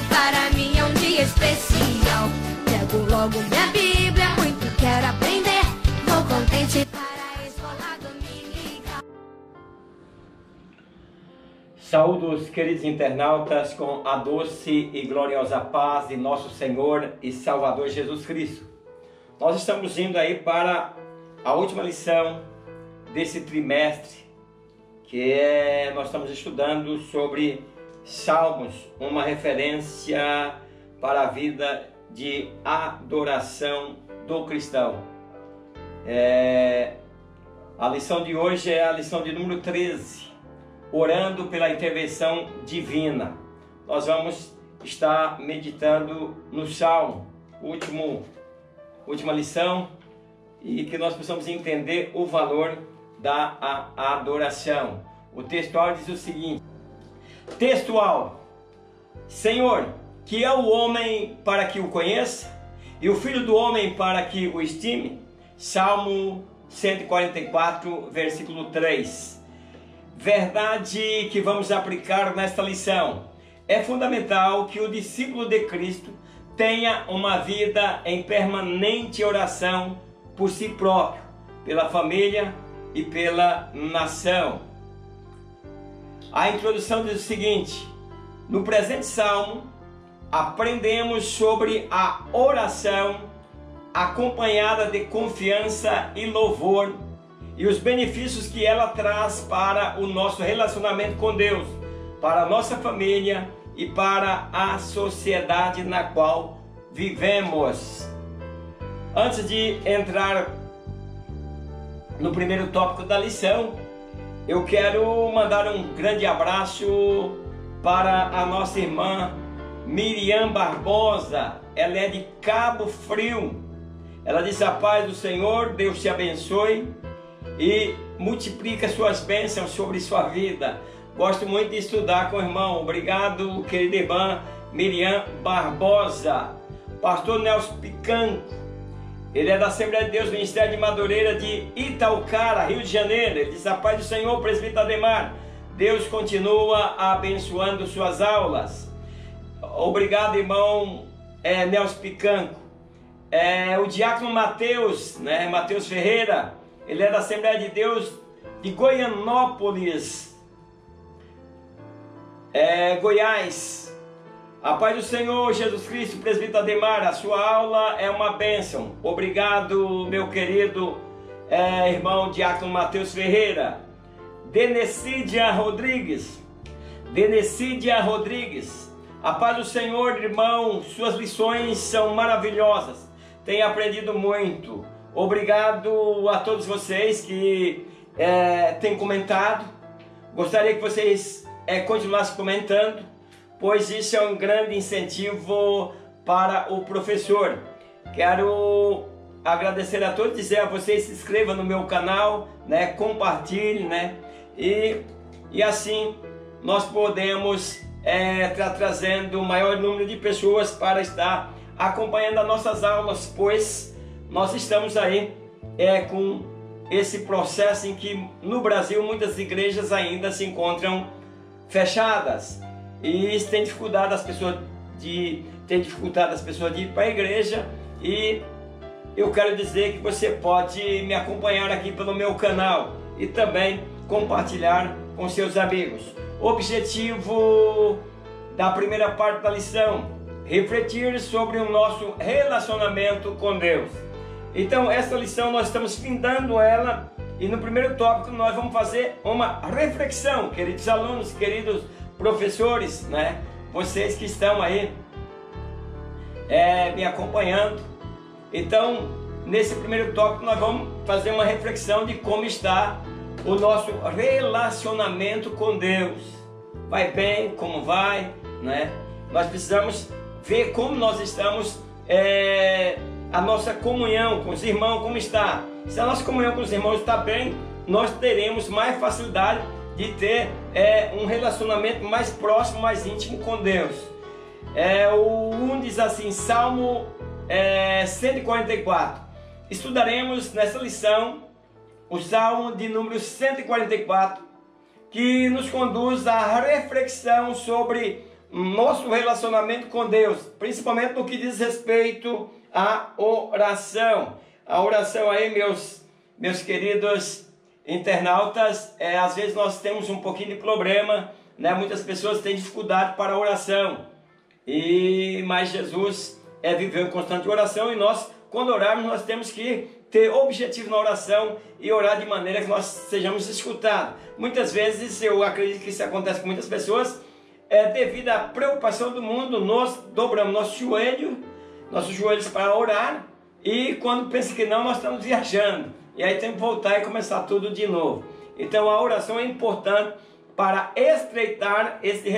para mim é um dia especial. Pego logo minha Bíblia, muito quero aprender. Vou contente para a escola dominical. Saúdo os queridos internautas com a doce e gloriosa paz de nosso Senhor e Salvador Jesus Cristo. Nós estamos indo aí para a última lição desse trimestre, nós estamos estudando sobre Salmos, uma referência para a vida de adoração do cristão. A lição de hoje é a lição de número 13, orando pela intervenção divina. Nós vamos estar meditando no Salmo, última lição, e que nós possamos entender o valor da adoração. O textual diz o seguinte: textual: Senhor, que é o homem para que o conheça, e o filho do homem para que o estime? Salmo 144, versículo 3. Verdade que vamos aplicar nesta lição. É fundamental que o discípulo de Cristo tenha uma vida em permanente oração por si próprio, pela família e pela nação. A introdução diz o seguinte: no presente salmo, aprendemos sobre a oração acompanhada de confiança e louvor e os benefícios que ela traz para o nosso relacionamento com Deus, para a nossa família e para a sociedade na qual vivemos. Antes de entrar no primeiro tópico da lição, eu quero mandar um grande abraço para a nossa irmã Miriam Barbosa. Ela é de Cabo Frio. Ela diz: a paz do Senhor, Deus te abençoe e multiplica suas bênçãos sobre sua vida. Gosto muito de estudar com o irmão. Obrigado, querida irmã Miriam Barbosa. Pastor Nelson Picanco, ele é da Assembleia de Deus, Ministério de Madureira de Itaucara, Rio de Janeiro. Ele diz: a paz do Senhor, presbítero Ademar. Deus continua abençoando suas aulas. Obrigado, irmão Nelson Picanco. O diácono Mateus, Mateus Ferreira, ele é da Assembleia de Deus de Goianópolis, Goiás. A paz do Senhor Jesus Cristo, presbítero Ademar, a sua aula é uma bênção. Obrigado, meu querido irmão diácono Mateus Ferreira. Denecídia Rodrigues, a paz do Senhor, irmão, suas lições são maravilhosas, tenho aprendido muito. Obrigado a todos vocês que têm comentado. Gostaria que vocês continuassem comentando, pois isso é um grande incentivo para o professor. Quero agradecer a todos, dizer a vocês: se inscrevam no meu canal, compartilhem, e assim nós podemos estar trazendo o maior número de pessoas para estar acompanhando as nossas aulas, pois nós estamos aí com esse processo em que no Brasil muitas igrejas ainda se encontram fechadas. E isso tem dificultado as pessoas de ir para a igreja. E eu quero dizer que você pode me acompanhar aqui pelo meu canal e também compartilhar com seus amigos. O objetivo da primeira parte da lição: refletir sobre o nosso relacionamento com Deus. Então, essa lição nós estamos findando ela, e no primeiro tópico nós vamos fazer uma reflexão, queridos alunos, queridos professores, vocês que estão aí me acompanhando. Então, nesse primeiro tópico nós vamos fazer uma reflexão de como está o nosso relacionamento com Deus. Vai bem? Como vai? Nós precisamos ver como nós estamos, a nossa comunhão com os irmãos, como está. Se a nossa comunhão com os irmãos está bem, nós teremos mais facilidade de ter um relacionamento mais próximo, mais íntimo com Deus. O 1 diz assim, Salmo 144. Estudaremos nessa lição o Salmo de número 144, que nos conduz à reflexão sobre nosso relacionamento com Deus, principalmente no que diz respeito à oração. A oração aí, meus queridos internautas, às vezes nós temos um pouquinho de problema, né? Muitas pessoas têm dificuldade para a oração, mas Jesus viveu em constante oração, e nós, quando orarmos, nós temos que ter objetivo na oração e orar de maneira que nós sejamos escutados. Muitas vezes, eu acredito que isso acontece com muitas pessoas, devido à preocupação do mundo, nós dobramos nossos joelhos para orar, e quando pensa que não, nós estamos viajando, e aí tem que voltar e começar tudo de novo. Então a oração é importante para estreitar esse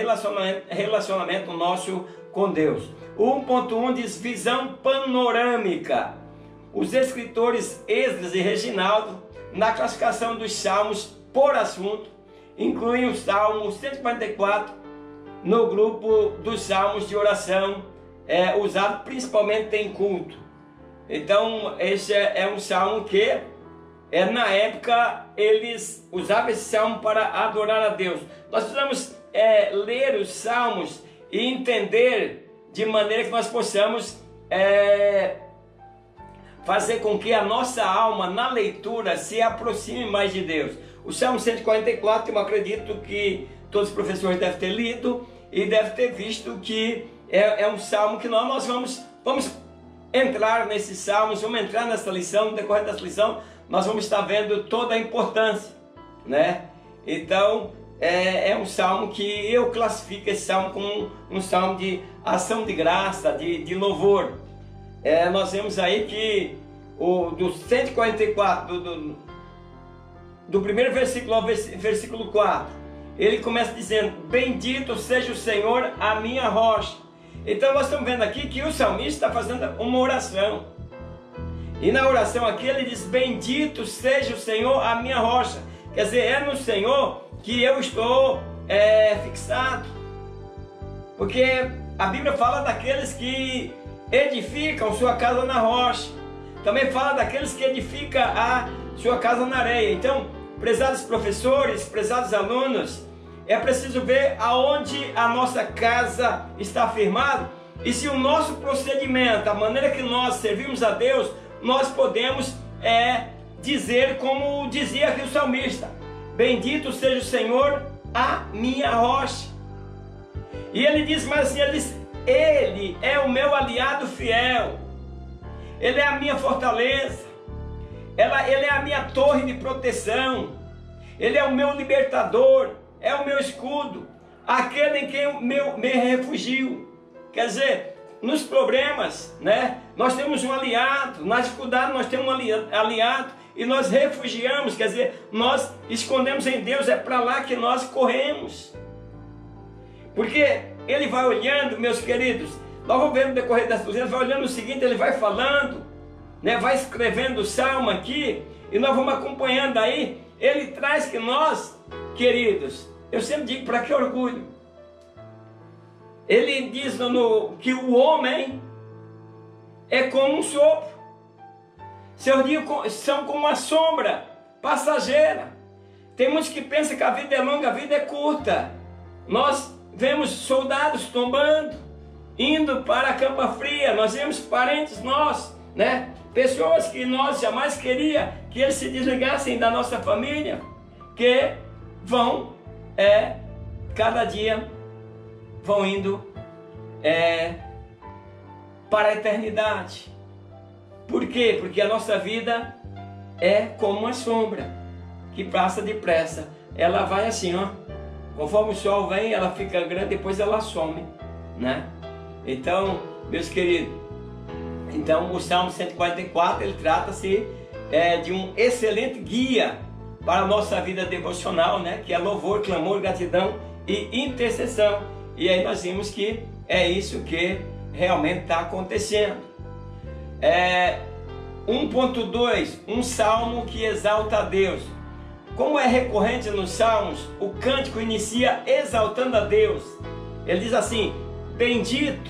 relacionamento nosso com Deus. O 1.1 diz visão panorâmica. Os escritores Esdras e Reginaldo, na classificação dos salmos por assunto, incluem o Salmo 144 no grupo dos salmos de oração, usado principalmente em culto. Então esse é um salmo que, na época, eles usavam esse salmo para adorar a Deus. Nós precisamos ler os salmos e entender de maneira que nós possamos fazer com que a nossa alma, na leitura, se aproxime mais de Deus. O Salmo 144, eu acredito que todos os professores devem ter lido e devem ter visto que é um salmo que nós vamos entrar nesses salmos, vamos entrar nessa lição. No decorrer dessa lição, nós vamos estar vendo toda a importância, né? Então, é um salmo que eu classifico esse salmo como um salmo de ação de graça, de louvor. Nós vemos aí que do 144, do primeiro versículo ao versículo 4, ele começa dizendo: bendito seja o Senhor, a minha rocha. Então nós estamos vendo aqui que o salmista está fazendo uma oração, e na oração aqui ele diz: bendito seja o Senhor, a minha rocha. Quer dizer, é no Senhor que eu estou fixado, porque a Bíblia fala daqueles que edificam sua casa na rocha, também fala daqueles que edificam a sua casa na areia. Então, prezados professores, prezados alunos, é preciso ver aonde a nossa casa está firmada, e se o nosso procedimento, a maneira que nós servimos a Deus, nós podemos dizer como dizia aqui o salmista: bendito seja o Senhor, a minha rocha. E ele diz mais assim, ele é o meu aliado fiel, ele é a minha fortaleza, ele é a minha torre de proteção, ele é o meu libertador, é o meu escudo, aquele em quem eu me refugio. Quer dizer, nos problemas, né, nós temos um aliado, nas dificuldades nós temos um aliado, e nós refugiamos, quer dizer, nós escondemos em Deus, é para lá que nós corremos. Porque ele vai olhando, meus queridos, nós vamos ver no decorrer das 200, vai olhando o seguinte, ele vai falando, né, vai escrevendo o salmo aqui, e nós vamos acompanhando aí. Ele traz que nós, queridos, eu sempre digo, para que orgulho? Ele diz que o homem é como um sopro, seus dias são como uma sombra passageira. Tem muitos que pensam que a vida é longa, a vida é curta. Nós vemos soldados tombando, indo para a campa fria. Nós vemos parentes nossos, né? Pessoas que nós jamais queríamos que eles se desligassem da nossa família, que vão, cada dia, vão indo para a eternidade. Por quê? Porque a nossa vida é como uma sombra que passa depressa. Ela vai assim, ó. Conforme o sol vem, ela fica grande, depois ela some, né? Então, meus queridos, o Salmo 144, ele trata-se de um excelente guia para a nossa vida devocional, né? Que é louvor, clamor, gratidão e intercessão. E aí nós vimos que é isso que realmente está acontecendo. 1.2, um salmo que exalta a Deus. Como é recorrente nos salmos, o cântico inicia exaltando a Deus. Ele diz assim: bendito,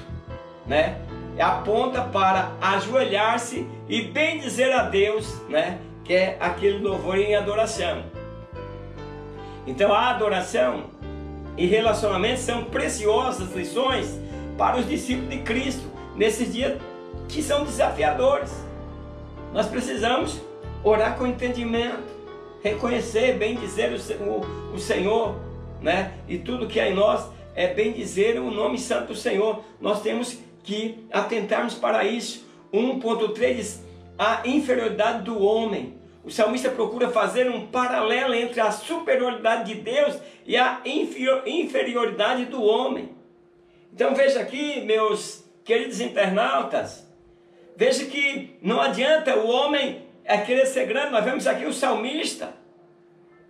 né? Aponta para ajoelhar-se e bendizer a Deus, né? Que é aquele louvor em adoração. Então a adoração e relacionamento são preciosas lições para os discípulos de Cristo nesses dias que são desafiadores. Nós precisamos orar com entendimento, reconhecer, bem dizer o Senhor, né? E tudo que há em nós é bem dizer o nome santo do Senhor. Nós temos que atentarmos para isso. 1.3 diz: a inferioridade do homem. O salmista procura fazer um paralelo entre a superioridade de Deus e a inferioridade do homem. Então veja aqui, meus queridos internautas, veja que não adianta o homem querer ser grande. Nós vemos aqui o salmista,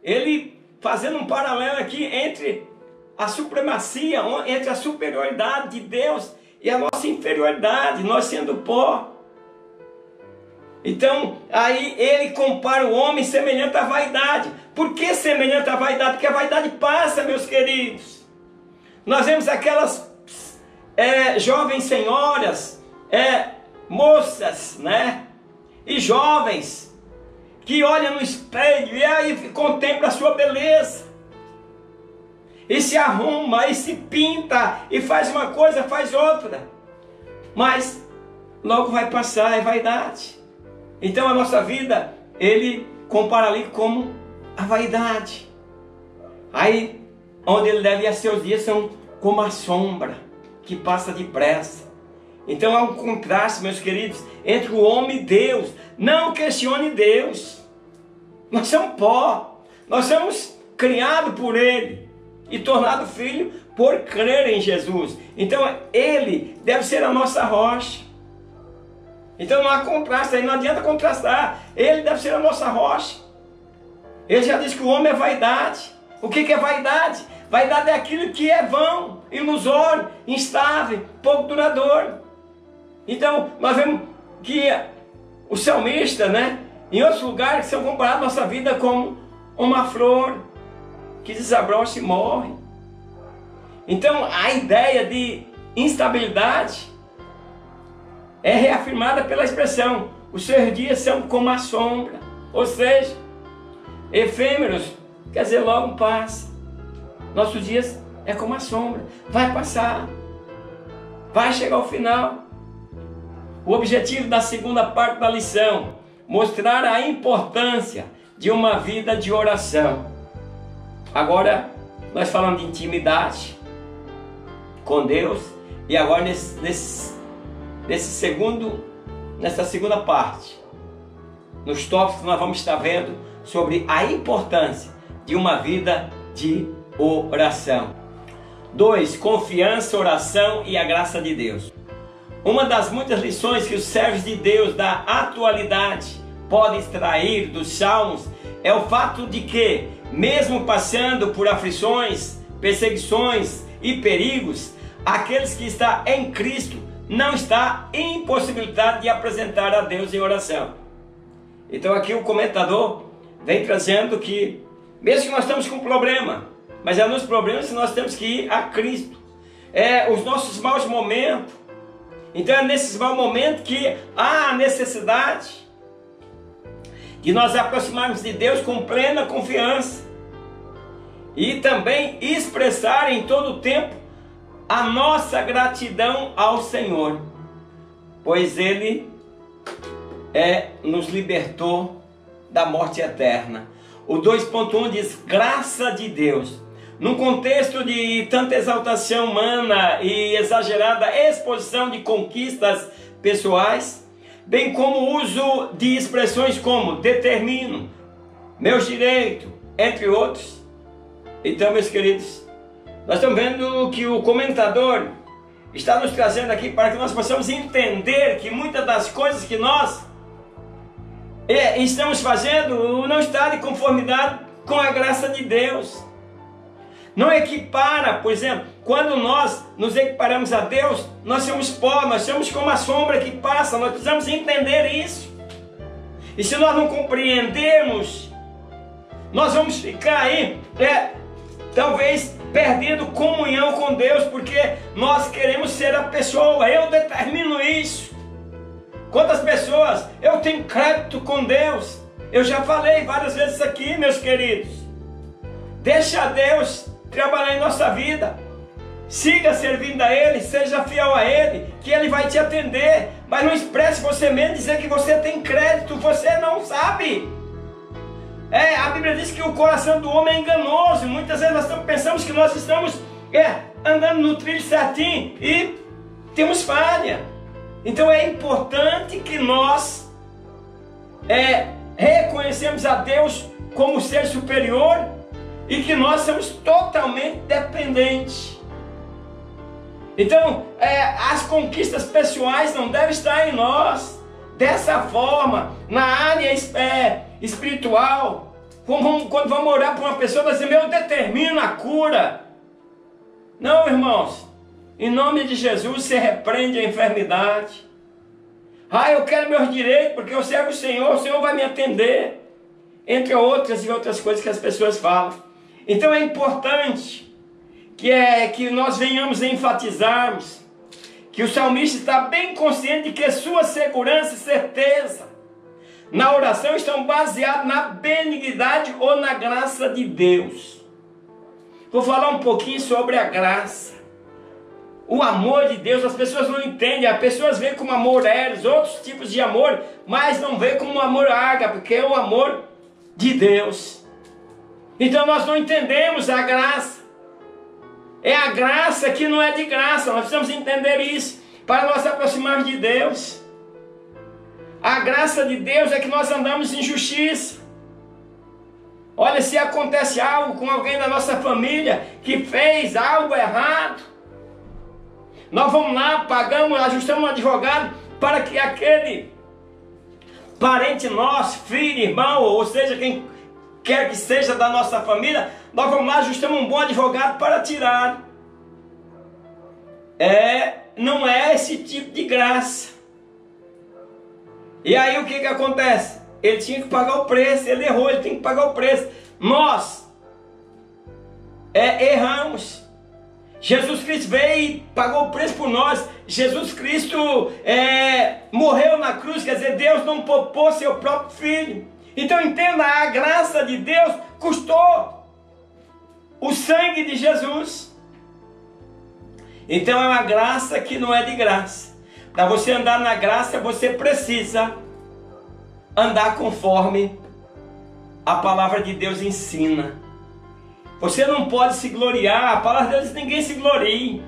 ele fazendo um paralelo aqui entre a supremacia, entre a superioridade de Deus e a nossa inferioridade, nós sendo pó. Então, aí ele compara o homem semelhante à vaidade. Por que semelhante à vaidade? Porque a vaidade passa, meus queridos. Nós vemos aquelas jovens senhoras, moças, né? E jovens que olham no espelho e aí contemplam a sua beleza. E se arruma, e se pinta, e faz uma coisa, faz outra. Mas logo vai passar, é vaidade. Então a nossa vida, ele compara ali como a vaidade. Aí, onde ele deve ir, seus dias são como a sombra, que passa depressa. Então há um contraste, meus queridos, entre o homem e Deus. Não questione Deus. Nós somos pó. Nós somos criados por Ele e tornado filho por crer em Jesus. Então Ele deve ser a nossa rocha. Então não há contraste aí, não adianta contrastar. Ele deve ser a nossa rocha. Ele já disse que o homem é vaidade. O que é vaidade? Vaidade é aquilo que é vão, ilusório, instável, pouco duradouro. Então nós vemos que o salmista, né, em outros lugares são comparados a nossa vida como uma flor que desabrocha e morre. Então a ideia de instabilidade é reafirmada pela expressão: os seus dias são como a sombra, ou seja, efêmeros, quer dizer, logo passa. Nossos dias é como a sombra, vai passar, vai chegar ao final. O objetivo da segunda parte da lição: mostrar a importância de uma vida de oração. Agora nós falamos de intimidade com Deus, e agora nessa segunda parte, nos tópicos que nós vamos estar vendo sobre a importância de uma vida de oração. 2. Confiança, oração e a graça de Deus. Uma das muitas lições que os servos de Deus da atualidade podem extrair dos salmos é o fato de que, mesmo passando por aflições, perseguições e perigos, aqueles que estão em Cristo não está impossibilidade de apresentar a Deus em oração. Então aqui o comentador vem trazendo que, mesmo que nós estamos com problema, mas é nos problemas que nós temos que ir a Cristo. Os nossos maus momentos. Então é nesses maus momentos que há a necessidade de nós aproximarmos de Deus com plena confiança. E também expressar em todo o tempo a nossa gratidão ao Senhor, pois Ele nos libertou da morte eterna. O 2.1 diz graça de Deus. Num contexto de tanta exaltação humana e exagerada exposição de conquistas pessoais, bem como o uso de expressões como determino, meus direitos, entre outros. Então, meus queridos, nós estamos vendo que o comentador está nos trazendo aqui para que nós possamos entender que muitas das coisas que nós estamos fazendo não está de conformidade com a graça de Deus. Não equipara, por exemplo, quando nós nos equiparamos a Deus, nós somos pó, nós somos como a sombra que passa, nós precisamos entender isso. E se nós não compreendermos, nós vamos ficar aí, talvez perdendo comunhão com Deus, porque nós queremos ser a pessoa. Eu determino isso. Quantas pessoas eu tenho crédito com Deus? Eu já falei várias vezes aqui, meus queridos. Deixa Deus trabalhar em nossa vida. Siga servindo a Ele, seja fiel a Ele, que Ele vai te atender. Mas não expresse você mesmo dizer que você tem crédito, você não sabe. A Bíblia diz que o coração do homem é enganoso. Muitas vezes nós pensamos que nós estamos andando no trilho certinho e temos falha. Então é importante que nós reconhecemos a Deus como ser superior e que nós somos totalmente dependentes. Então, as conquistas pessoais não devem estar em nós. Dessa forma, na área espiritual, quando vamos orar para uma pessoa, nós dizemos, eu determino a cura. Não, irmãos, em nome de Jesus, você repreende a enfermidade. Eu quero meus direitos, porque eu servo o Senhor vai me atender. Entre outras e outras coisas que as pessoas falam. Então é importante que nós venhamos a enfatizarmos que o salmista está bem consciente de que sua segurança e certeza na oração estão baseados na benignidade ou na graça de Deus. Vou falar um pouquinho sobre a graça. O amor de Deus, as pessoas não entendem. As pessoas veem como amor eros, outros tipos de amor, mas não veem como amor ágape, porque é o amor de Deus. Então nós não entendemos a graça. É a graça que não é de graça. Nós precisamos entender isso para nós aproximarmos de Deus. A graça de Deus é que nós andamos em justiça. Olha, se acontece algo com alguém da nossa família que fez algo errado, nós vamos lá, pagamos, ajustamos um advogado para que aquele parente nosso, filho, irmão, ou seja, quem quer que seja da nossa família, nós vamos lá, ajustamos um bom advogado para tirar. Não é esse tipo de graça. E aí o que acontece? Ele tinha que pagar o preço, ele errou, ele tem que pagar o preço. Nós erramos. Jesus Cristo veio e pagou o preço por nós. Jesus Cristo morreu na cruz, quer dizer, Deus não poupou seu próprio Filho. Então entenda, a graça de Deus custou o sangue de Jesus. Então é uma graça que não é de graça. Para você andar na graça, você precisa andar conforme a palavra de Deus ensina. Você não pode se gloriar. A palavra de Deus diz, ninguém se glorie.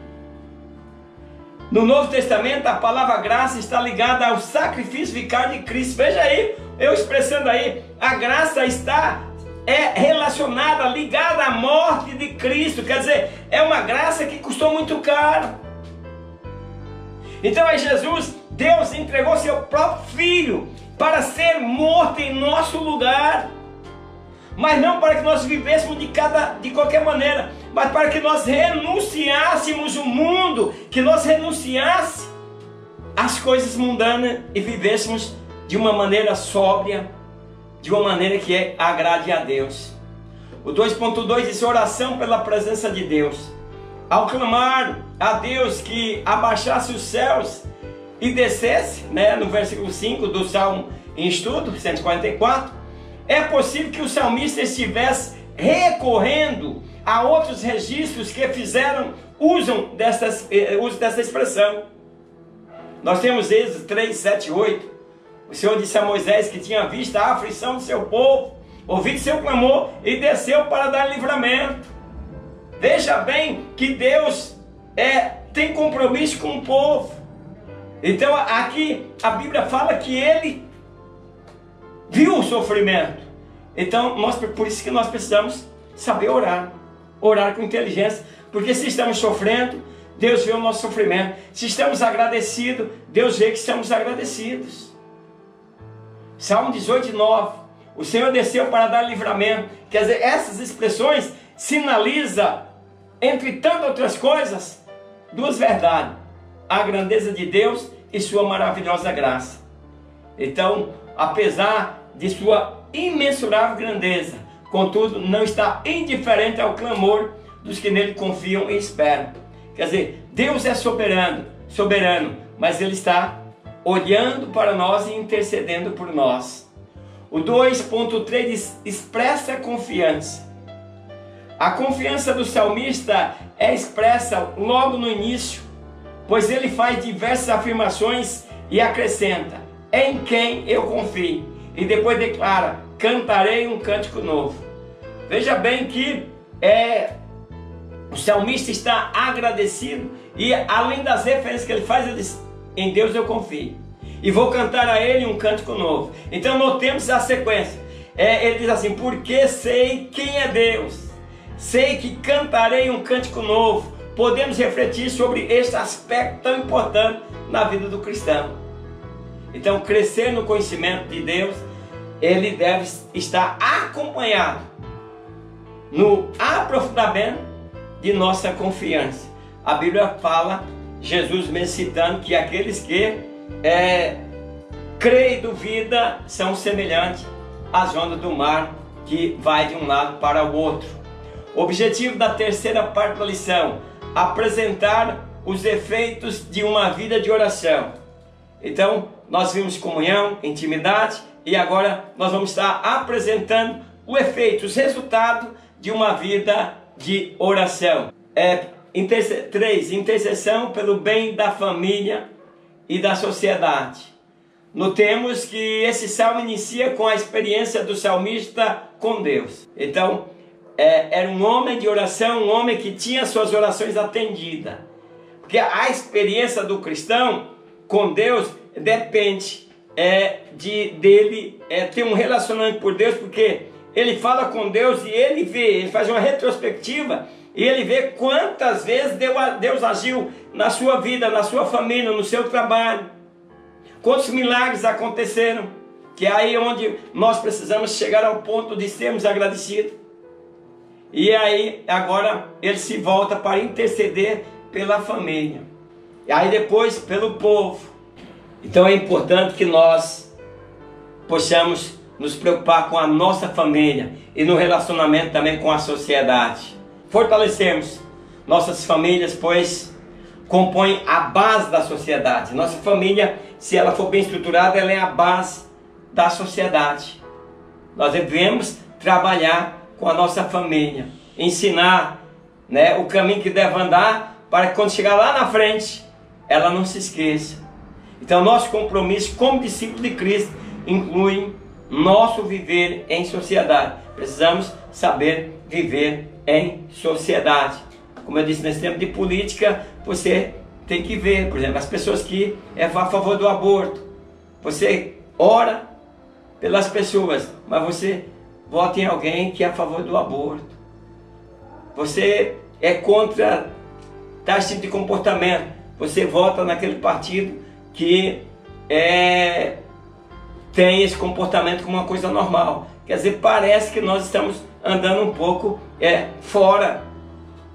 No Novo Testamento, a palavra graça está ligada ao sacrifício vicário de Cristo. Veja aí, eu expressando aí, a graça está relacionada, ligada à morte de Cristo. Quer dizer, é uma graça que custou muito caro. Então é Jesus, Deus entregou seu próprio Filho para ser morto em nosso lugar. Mas não para que nós vivêssemos de qualquer maneira, mas para que nós renunciássemos o mundo, que nós renunciássemos as coisas mundanas e vivêssemos de uma maneira sóbria, de uma maneira que agrade a Deus. O 2.2 diz oração pela presença de Deus. Ao clamar a Deus que abaixasse os céus e descesse, no versículo 5 do Salmo em estudo, 144, é possível que o salmista estivesse recorrendo a outros registros que usam dessa expressão. Nós temos Êxodo 3, 7, 8. O Senhor disse a Moisés que tinha visto a aflição do seu povo, ouvido seu clamor e desceu para dar livramento. Veja bem que Deus tem compromisso com o povo. Então aqui a Bíblia fala que Ele viu o sofrimento. Então por isso que nós precisamos saber orar. Orar com inteligência. Porque se estamos sofrendo, Deus vê o nosso sofrimento. Se estamos agradecidos, Deus vê que estamos agradecidos. Salmo 18, 9. O Senhor desceu para dar livramento. Quer dizer, essas expressões sinalizam, entre tantas outras coisas, duas verdades: a grandeza de Deus e sua maravilhosa graça. Então, apesar de sua imensurável grandeza, contudo, não está indiferente ao clamor dos que nele confiam e esperam. Quer dizer, Deus é soberano, mas Ele está olhando para nós e intercedendo por nós. O 2.3 diz, expressa confiança. A confiança do salmista é expressa logo no início, pois ele faz diversas afirmações e acrescenta: em quem eu confio. E depois declara: cantarei um cântico novo. Veja bem que o salmista está agradecido e, além das referências que ele faz, ele diz: em Deus eu confio e vou cantar a ele um cântico novo. Então notemos a sequência. Ele diz assim: porque sei quem é Deus, sei que cantarei um cântico novo. Podemos refletir sobre este aspecto tão importante na vida do cristão. Então, crescer no conhecimento de Deus, ele deve estar acompanhado no aprofundamento de nossa confiança. A Bíblia fala, Jesus mesmo citando, que aqueles que creem e duvidam são semelhantes às ondas do mar que vai de um lado para o outro. O objetivo da terceira parte da lição: apresentar os efeitos de uma vida de oração. Então, nós vimos comunhão, intimidade, e agora nós vamos estar apresentando o efeito, os resultados de uma vida de oração. 3. Intercessão pelo bem da família e da sociedade. Notemos que esse salmo inicia com a experiência do salmista com Deus. Então, era um homem de oração, um homem que tinha suas orações atendidas. Porque a experiência do cristão com Deus depende dele ter um relacionamento por Deus, porque ele fala com Deus e ele faz uma retrospectiva e ele vê quantas vezes Deus agiu na sua vida, na sua família, no seu trabalho. Quantos milagres aconteceram, que é aí onde nós precisamos chegar ao ponto de sermos agradecidos. E aí, agora, ele se volta para interceder pela família. E aí depois, pelo povo. Então é importante que nós possamos nos preocupar com a nossa família e no relacionamento também com a sociedade. Fortalecermos nossas famílias, pois compõem a base da sociedade. Nossa família, se ela for bem estruturada, ela é a base da sociedade. Nós devemos trabalhar com a nossa família, ensinar, o caminho que deve andar, para que quando chegar lá na frente, ela não se esqueça. Então nosso compromisso como discípulos de Cristo inclui nosso viver em sociedade. Precisamos saber viver em sociedade. Como eu disse, nesse tempo de política, você tem que ver, por exemplo, as pessoas que é a favor do aborto. Você ora pelas pessoas, mas você vota em alguém que é a favor do aborto. Você é contra tais tipo de comportamento. Você vota naquele partido que tem esse comportamento como uma coisa normal. Quer dizer, parece que nós estamos andando um pouco fora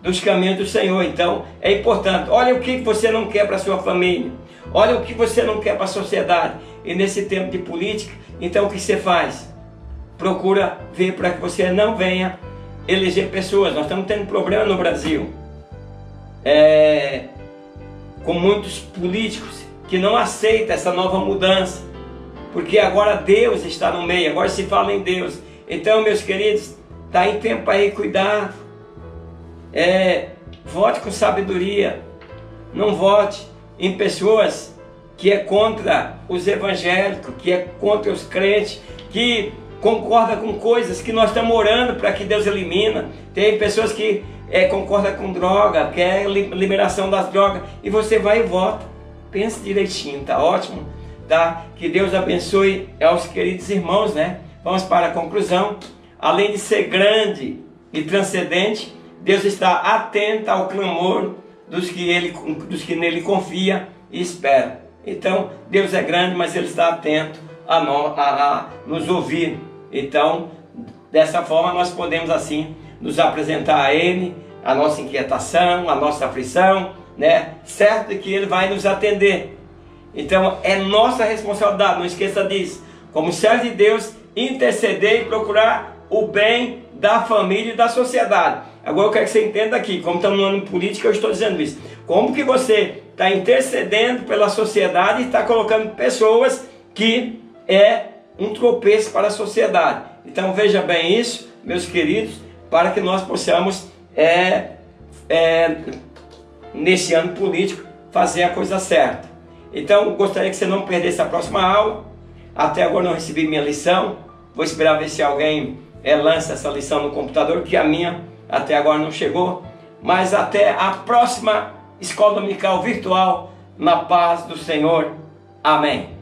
dos caminhos do Senhor. Então é importante. Olha o que você não quer para a sua família. Olha o que você não quer para a sociedade. E nesse tempo de política, então o que você faz? Procura ver para que você não venha eleger pessoas. Nós estamos tendo problema no Brasil com muitos políticos que não aceitam essa nova mudança, porque agora Deus está no meio, agora se fala em Deus. Então, meus queridos, está em tempo aí, cuidado. Vote com sabedoria. Não vote em pessoas que é contra os evangélicos, que é contra os crentes, que concorda com coisas que nós estamos orando para que Deus elimina. Tem pessoas que concordam com droga, quer liberação das drogas, e você vai e vota. Pense direitinho, tá ótimo? Tá? Que Deus abençoe aos queridos irmãos, Vamos para a conclusão. Além de ser grande e transcendente, Deus está atento ao clamor dos que nele confia e espera. Então, Deus é grande, mas Ele está atento a nos ouvir. Então, dessa forma, nós podemos assim nos apresentar a Ele, a nossa inquietação, a nossa aflição, certo que Ele vai nos atender. Então, é nossa responsabilidade, não esqueça disso, como servo de Deus, interceder e procurar o bem da família e da sociedade. Agora eu quero que você entenda aqui, como estamos no ano político, eu estou dizendo isso. Como que você está intercedendo pela sociedade e está colocando pessoas que um tropeço para a sociedade. Então veja bem isso, meus queridos, para que nós possamos, nesse ano político, fazer a coisa certa. Então, gostaria que você não perdesse a próxima aula. Até agora não recebi minha lição. Vou esperar ver se alguém lança essa lição no computador, que a minha até agora não chegou. Mas até a próxima Escola Dominical Virtual, na paz do Senhor. Amém.